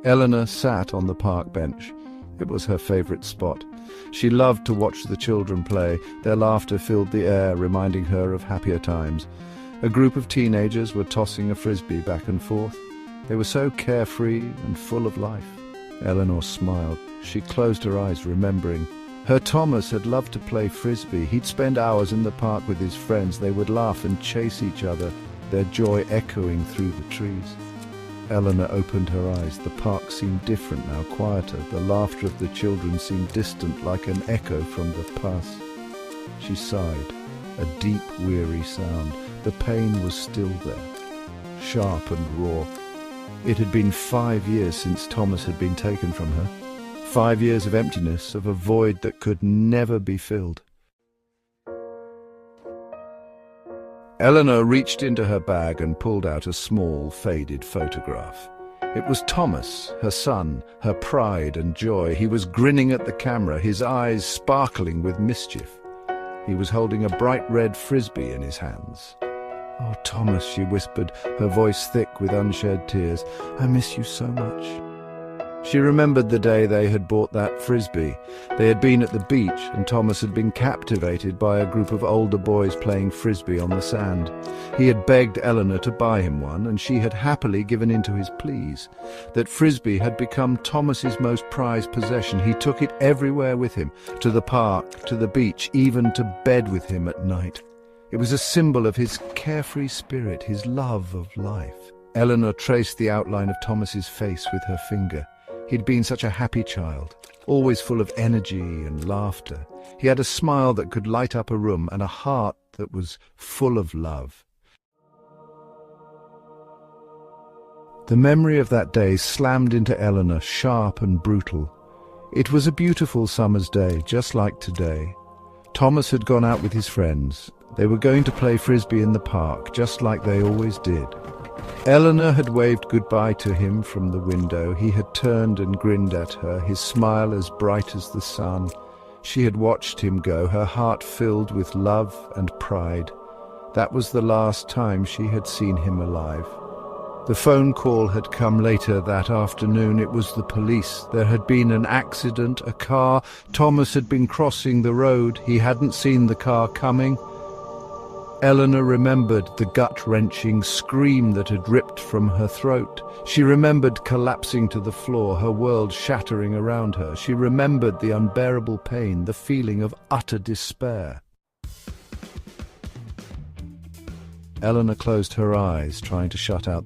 Eleanor sat on the park bench. It was her favorite spot. She loved to watch the children play. Their laughter filled the air, reminding her of happier times. A group of teenagers were tossing a frisbee back and forth. They were so carefree and full of life. Eleanor smiled. She closed her eyes, remembering. Her Thomas had loved to play frisbee. He'd spend hours in the park with his friends. They would laugh and chase each other, their joy echoing through the trees. Eleanor opened her eyes. The park seemed different now, quieter. The laughter of the children seemed distant, like an echo from the past. She sighed, a deep, weary sound. The pain was still there, sharp and raw. It had been 5 years since Thomas had been taken from her. 5 years of emptiness, of a void that could never be filled. Eleanor reached into her bag and pulled out a small, faded photograph. It was Thomas, her son, her pride and joy. He was grinning at the camera, his eyes sparkling with mischief. He was holding a bright red frisbee in his hands. "Oh, Thomas," she whispered, her voice thick with unshed tears, "I miss you so much." She remembered the day they had bought that frisbee. They had been at the beach, and Thomas had been captivated by a group of older boys playing frisbee on the sand. He had begged Eleanor to buy him one, and she had happily given in to his pleas. That frisbee had become Thomas's most prized possession. He took it everywhere with him, to the park, to the beach, even to bed with him at night. It was a symbol of his carefree spirit, his love of life. Eleanor traced the outline of Thomas's face with her finger. He'd been such a happy child, always full of energy and laughter. He had a smile that could light up a room and a heart that was full of love. The memory of that day slammed into Eleanor, sharp and brutal. It was a beautiful summer's day, just like today. Thomas had gone out with his friends. They were going to play frisbee in the park, just like they always did. Eleanor had waved goodbye to him from the window. He had turned and grinned at her, his smile as bright as the sun. She had watched him go, her heart filled with love and pride. That was the last time she had seen him alive. The phone call had come later that afternoon. It was the police. There had been an accident, a car. Thomas had been crossing the road. He hadn't seen the car coming. Eleanor remembered the gut-wrenching scream that had ripped from her throat. She remembered collapsing to the floor, her world shattering around her. She remembered the unbearable pain, the feeling of utter despair. Eleanor closed her eyes, trying to shut out